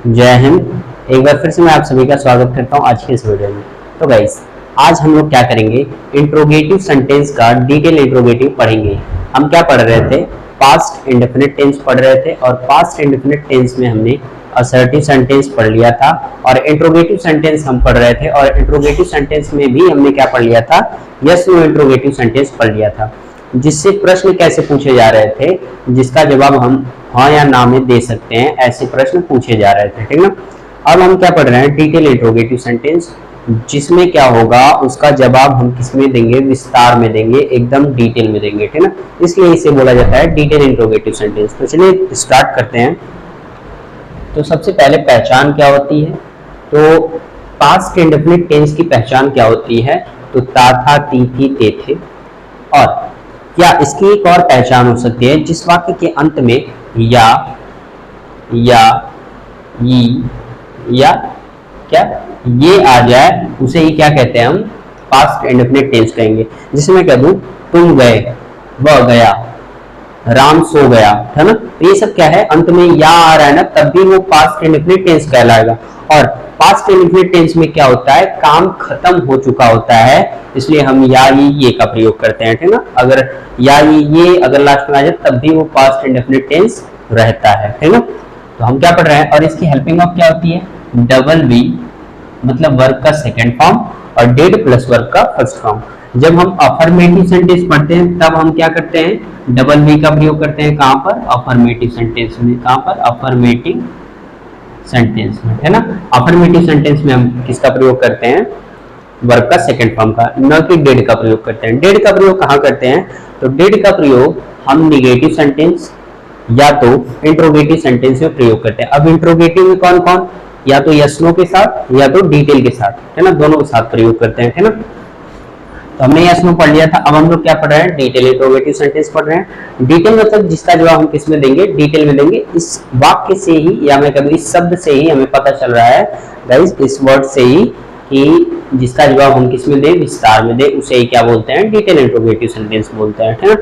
जय हिंद। एक बार फिर से मैं आप सभी का स्वागत करता हूं आज के इस वीडियो में। तो गाइस, आज हम लोग क्या करेंगे, इंट्रोगेटिव सेंटेंस का डिटेल इंट्रोगेटिव पढ़ेंगे। हम क्या पढ़ रहे थे, पास्ट इंडेफिनिट टेंस पढ़ रहे थे और पास्ट इंडेफिनिट टेंस में हमने असर्टिव सेंटेंस पढ़ लिया था और इंट्रोगेटिव सेंटेंस हम पढ़ रहे थे और इंट्रोगेटिव सेंटेंस में भी हमने क्या पढ़ लिया था, यस नो इंट्रोगेटिव सेंटेंस पढ़ लिया था, जिससे प्रश्न कैसे पूछे जा रहे थे, जिसका जवाब हम हाँ या ना में दे सकते हैं, ऐसे प्रश्न पूछे जा रहे थे। ठीक ना। अब हम क्या पढ़ रहे हैं, डिटेल इंट्रोगेटिव सेंटेंस, जिसमें क्या होगा, उसका जवाब हम किस में देंगे, विस्तार में देंगे, एकदम डिटेल में देंगे। ठीक ना, इसलिए इसे बोला जाता है डिटेल इंट्रोगेटिव सेंटेंस। तो चलिए स्टार्ट करते हैं। तो सबसे पहले पहचान क्या होती है, तो पास्ट इंडेफिनिट टेंस की पहचान क्या होती है, तो ता था, ती थी, ते थे। और या इसकी एक और पहचान हो सकती है, जिस वाक्य के अंत में या ई या क्या ये आ जाए, उसे ही क्या कहते हैं, हम पास्ट इंडेफिनिट टेंस कहेंगे। जिसमें मैं कह दूं, तुम गए, वह गया, राम सो गया, है ना। तो ये सब क्या है, अंत में या आ रहा है ना, तब भी वो पास्ट इंडेफिनिट टेंस कहलाएगा। और पास्ट इंडेफिनिट टेंस में क्या होता है, काम खत्म हो चुका होता है, इसलिए हम या ये का प्रयोग करते हैं। ठीक ना, अगर या ये अगर लास्ट में आ जाए तब भी वो पास्ट इंडेफिनिट टेंस रहता है। ठीक ना। तो हम क्या पढ़ रहे हैं, और इसकी हेल्पिंग ऑफ क्या होती है, डबल वी, मतलब वर्ब का सेकंड फॉर्म और डेड प्लस वर्ब का फर्स्ट फॉर्म। जब हम अफर्मेटिव सेंटेंस पढ़ते हैं तब हम क्या करते हैं, डबल वी का प्रयोग करते हैं। कहां पर, अफर्मेटिव सेंटेंस में। कहां पर, अफर्मेटिव सेंटेंस में, है ना। अफर्मेटिव सेंटेंस में हम किसका प्रयोग करते हैं, वर्ब का सेकंड फॉर्म का, न कि डेड का प्रयोग करते हैं। डेड का प्रयोग कहां करते हैं, तो डेड का प्रयोग हम निगेटिव सेंटेंस या तो इंट्रोगेटिव सेंटेंस में प्रयोग करते हैं। अब इंट्रोगेटिव में कौन कौन, या तो यस नो के साथ या तो डिटेल के साथ, है ना, दोनों के साथ प्रयोग करते हैं। है ना। तो हमने यस नो पढ़ लिया था। अब हम लोग क्या पढ़ रहे हैं, डिटेल इंट्रोगेटिव सेंटेंस पढ़ रहे हैं। डिटेल मतलब जिसका जवाब हम किस में देंगे, डिटेल में देंगे। इस वाक्य से ही, या मैं कहूँ इस शब्द से ही हमें पता चल रहा है गाइस, इस वर्ड से ही, कि जिसका जवाब हम किस में दें, विस्तार में दें, उसे ही क्या बोलते हैं, डिटेल इंट्रोगेटिव सेंटेंस बोलते हैं। है ना।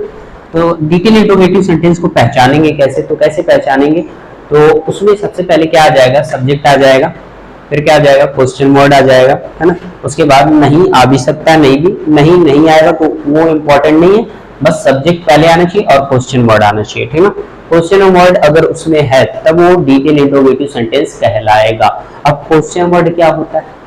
तो डिटेल इंट्रोगेटिव सेंटेंस को पहचानेंगे कैसे, तो कैसे पहचानेंगे, तो उसमें सबसे पहले क्या आ जाएगा, सब्जेक्ट आ जाएगा, फिर क्या आ जाएगा, क्वेश्चन वर्ड आ जाएगा, है ना। उसके बाद नहीं आ भी सकता है, नहीं आएगा तो वो इम्पोर्टेंट नहीं है, बस सब्जेक्ट पहले आना चाहिए और क्वेश्चन वर्ड आना चाहिए। ठीक है ना। क्वेश्चन वर्ड अगर उसमें है तब वो डिटेल इंट्रोगेटिव सेंटेंस कहलाएगा। अब क्वेश्चन वर्ड क्या होता है,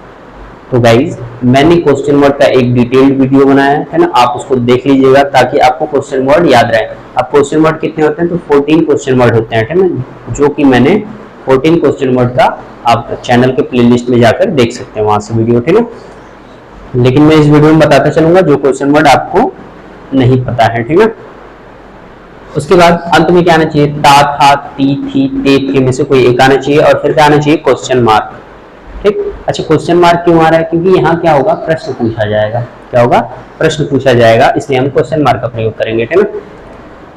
तो गाइज मैंने क्वेश्चन वर्ड का एक डिटेल्ड वीडियो बनाया है ना, आप उसको देख लीजिएगा ताकि आपको क्वेश्चन वर्ड याद रहे। अब क्वेश्चन वर्ड कितने होते हैं, तो 14 क्वेश्चन वर्ड होते हैं। ठीक है ना, जो कि मैंने 14 क्वेश्चन वर्ड का आप चैनल के प्लेलिस्ट में जाकर देख सकते हैं, वहां से वीडियो। ठीक है, लेकिन मैं इस वीडियो में बताता चलूंगा जो क्वेश्चन वर्ड आपको नहीं पता है। ठीक है। उसके बाद अंत में क्या आना चाहिए, ता था, ती थी, ते थे में से कोई एक आना चाहिए और फिर क्या आना चाहिए, क्वेश्चन मार्क। ठीक। अच्छा, क्वेश्चन मार्क क्यों आ रहा है, क्योंकि यहाँ क्या होगा, प्रश्न पूछा जाएगा। क्या होगा, प्रश्न पूछा जाएगा, इसलिए हम क्वेश्चन मार्क का प्रयोग करेंगे। ठीक है।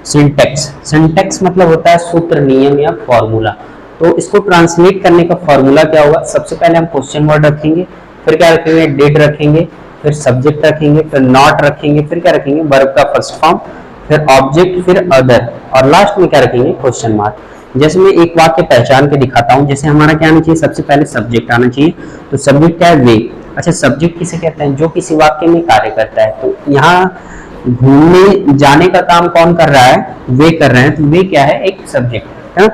सिंटेक्स, सिंटेक्स मतलब होता है सूत्र, नियम या फॉर्मूला। तो इसको ट्रांसलेट करने का फॉर्मूला क्या होगा, सबसे पहले हम क्वेश्चन वर्ड रखेंगे, फिर क्या रखेंगे, डेट रखेंगे, फिर सब्जेक्ट रखेंगे, फिर नॉट रखेंगे, फिर क्या रखेंगे, वर्ब का फर्स्ट फॉर्म, फिर ऑब्जेक्ट, फिर अदर, और लास्ट में क्या रखेंगे, क्वेश्चन मार्क। जैसे मैं एक वाक्य पहचान के दिखाता हूं, जैसे हमारा क्या आना चाहिए, सबसे पहले सब्जेक्ट आना चाहिए। तो सब्जेक्ट क्या है, वे। अच्छा, सब्जेक्ट किसे कहते हैं, जो किसी वाक्य में कार्य करता है। तो यहाँ घूमने जाने का काम कौन कर रहा है, वे कर रहे हैं, तो वे क्या है, एक सब्जेक्ट है।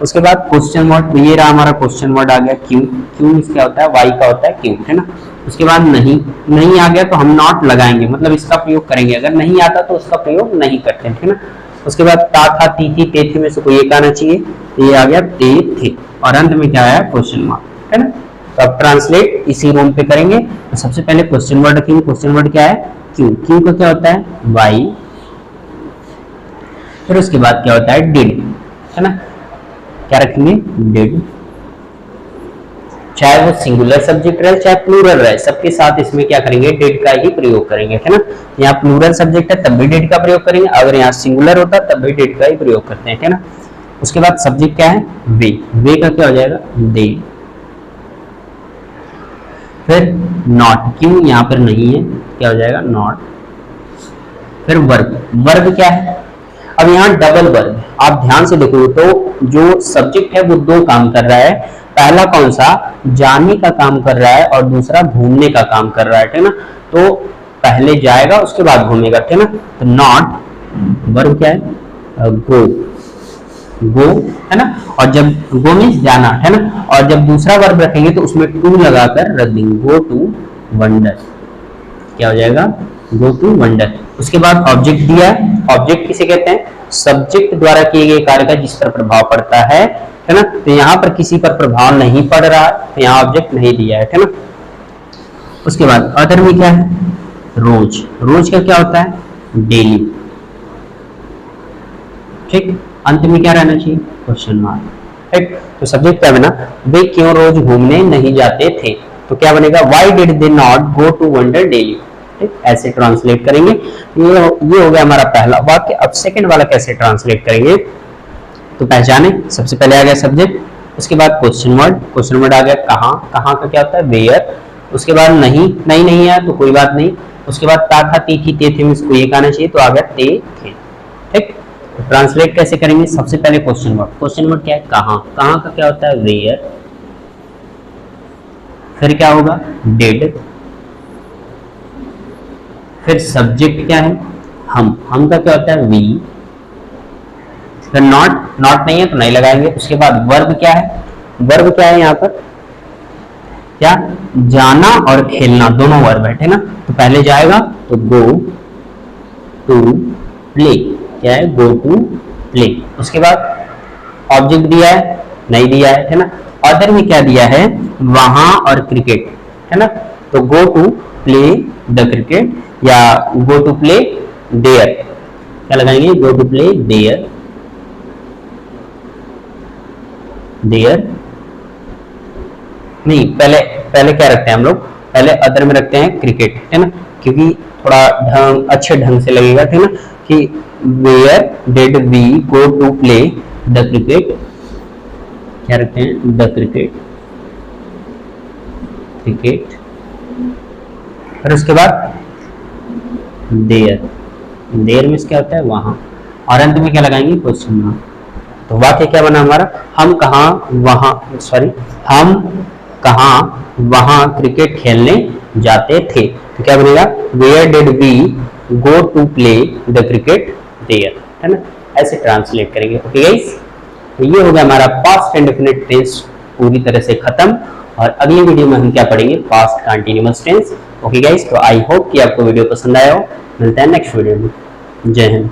उसके बाद क्वेश्चन वर्ड, ये रहा हमारा क्वेश्चन वर्ड आ गया, क्यों। क्यों क्या होता है, वाई का होता है क्यों, है ना। उसके बाद नहीं आ गया तो हम नॉट लगाएंगे, मतलब इसका प्रयोग करेंगे। अगर नहीं आता तो उसका प्रयोग नहीं करते, ठीक है ना। उसके बाद ता था, ती थी, ते थे में से कोई एक आना चाहिए, तो ये आ गया ते थे, और अंत में क्या आया, क्वेश्चन मार्क, है ना। तो अब ट्रांसलेट इसी रूम पे करेंगे। तो सबसे पहले क्वेश्चन वर्ड रखेंगे। क्वेश्चन वर्ड क्या है, क्यों। क्यों का क्या होता है, वाई। फिर उसके बाद क्या होता है, डिड, है ना। क्या रखेंगे, डिड। चाहे वो सिंगुलर सब्जेक्ट रहे चाहे प्लूरल रहे, सबके साथ इसमें क्या करेंगे, डिड का ही प्रयोग करेंगे, है ना। यहाँ प्लूरल सब्जेक्ट है तब भी डिड का प्रयोग करेंगे, अगर यहाँ सिंगुलर होता तब भी डिड का ही प्रयोग करते हैं, है ना। उसके बाद सब्जेक्ट क्या है, वे। वे का क्या हो जाएगा, दे। फिर नॉट, क्यों यहाँ पर नहीं है, क्या हो जाएगा, नॉट। फिर वर्ब, वर्ब क्या है, अब यहाँ डबल वर्ब, आप ध्यान से देखो तो जो सब्जेक्ट है वो दो काम कर रहा है, पहला कौन सा जाने का काम कर रहा है और दूसरा घूमने का काम कर रहा है, ठीक ना। तो पहले जाएगा उसके बाद घूमेगा, ठीक ना। तो नॉट वर्ब क्या है, गो, गो है ना। और जब गो मीन्स जाना, है ना। और जब दूसरा वर्ब रखेंगे तो उसमें टू लगाकर रख देंगे, गो टू वंडर, क्या हो जाएगा, गो टू वंडर। उसके बाद ऑब्जेक्ट दिया है, ऑब्जेक्ट किसे कहते हैं, सब्जेक्ट द्वारा किए गए कार्य का जिस पर प्रभाव पड़ता है ना। तो यहाँ पर किसी पर प्रभाव नहीं पड़ रहा है, तो यहाँ ऑब्जेक्ट नहीं दिया है ना। उसके बाद अदर में क्या है, रोज, रोज का क्या होता है, डेली, ठीक। अंत में क्या रहना चाहिए, क्वेश्चन मार्क, ठीक। तो सब्जेक्ट क्या बना, वे क्यों रोज घूमने नहीं जाते थे, तो क्या बनेगा, why did they not go to wonder daily, ठीक। ऐसे ट्रांसलेट करेंगे। ये हो गया हमारा पहला वाक्य। अब सेकंड वाला कैसे ट्रांसलेट करेंगे, तो पहचाने, सबसे पहले आ गया सब्जेक्ट, उसके बाद क्वेश्चन वर्ड, क्वेश्चन वर्ड आ गया कहाँ, कहाँ का क्या होता है, वेयर। उसके बाद नहीं, नहीं है तो कोई बात नहीं। उसके बाद ता था, ती थी, ते थे, इसको ये कहना चाहिए, तो आ गया ते थे, ठीक। ट्रांसलेट कैसे करेंगे, सबसे पहले क्वेश्चन वर्ड, क्वेश्चन वर्ड क्या है, कहाँ, कहाँ का क्या होता है, वेयर। फिर क्या होगा, डिड। फिर सब्जेक्ट क्या है, हम का क्या होता है, वी। फिर नॉट, नॉट नहीं है तो नहीं लगाएंगे। उसके बाद वर्ब क्या है, वर्ब क्या है यहाँ पर, क्या, जाना और खेलना, दोनों वर्ब है, ठीक ना। तो पहले जाएगा तो गो टू प्ले, क्या है, गो टू प्ले। उसके बाद ऑब्जेक्ट दिया है, नहीं दिया है, है ना। अदर में क्या दिया है, वहां और क्रिकेट, है ना। तो go to play the cricket या गो टू प्ले देयर, क्या लगाएंगे, go to play there, there नहीं, पहले पहले क्या रखते हैं हम लोग, पहले अदर में रखते हैं क्रिकेट, है ना, क्योंकि थोड़ा ढंग, अच्छे ढंग से लगेगा, ठीक ना, कि where did we go to play the cricket, क्या रखते हैं, द क्रिकेट, क्रिकेट। फिर उसके बाद देयर, देयर में क्या होता है, वहां। और अंत में क्या लगाएंगे, क्वेश्चन मार्क। तो वाक्य क्या बना हमारा, हम कहाँ वहां, सॉरी, हम कहाँ वहां क्रिकेट खेलने जाते थे, तो क्या बनेगा, where did we go to play the cricket there, है ना। ऐसे ट्रांसलेट करेंगे, ओके गाइस। तो ये हो गया हमारा पास्ट इंडेफिनिट टेंस पूरी तरह से खत्म। और अगली वीडियो में हम क्या पढ़ेंगे, past continuous tense, okay guys. तो आई होप कि आपको वीडियो पसंद आया हो, मिलते हैं नेक्स्ट वीडियो में, जय हिंद।